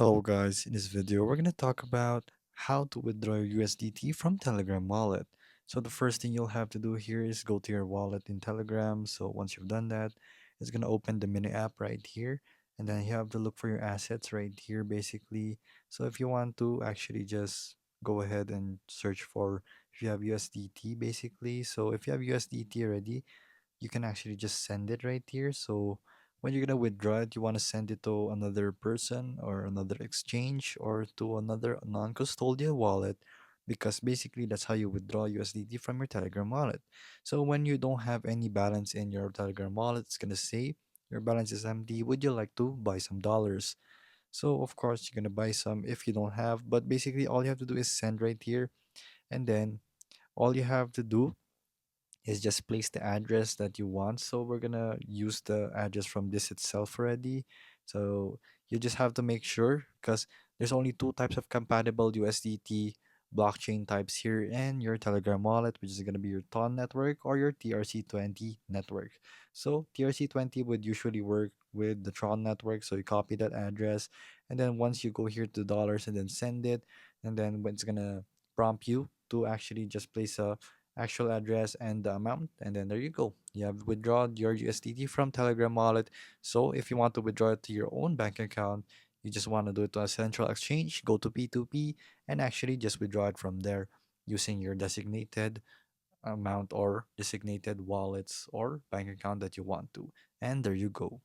Hello guys, in this video we're going to talk about how to withdraw your USDT from Telegram wallet. So the first thing you'll have to do here is go to your wallet in Telegram. So once you've done that, it's going to open the mini app right here, and then you have to look for your assets right here basically. So if you want to actually just go ahead and search for if you have USDT basically. So if you have USDT already, you can actually just send it right here. So when you're gonna withdraw it, you want to send it to another person or another exchange or to another non-custodial wallet, because basically that's how you withdraw USDT from your Telegram wallet. So when you don't have any balance in your Telegram wallet, it's gonna say your balance is empty. Would you like to buy some dollars? So of course you're gonna buy some if you don't have, but basically all you have to do is send right here, and then all you have to do is just place the address that you want. So we're gonna use the address from this itself already. So you just have to make sure, because there's only two types of compatible USDT blockchain types here in your Telegram wallet, which is gonna be your TON network or your TRC20 network. So TRC20 would usually work with the Tron network. So you copy that address, and then once you go here to dollars and then send it, and then it's gonna prompt you to actually just place a actual address and the amount, and then there you go, you have withdrawn your USDT from Telegram wallet. So if you want to withdraw it to your own bank account, you just want to do it to a central exchange, go to P2P, and actually just withdraw it from there using your designated amount or designated wallets or bank account that you want to, and there you go.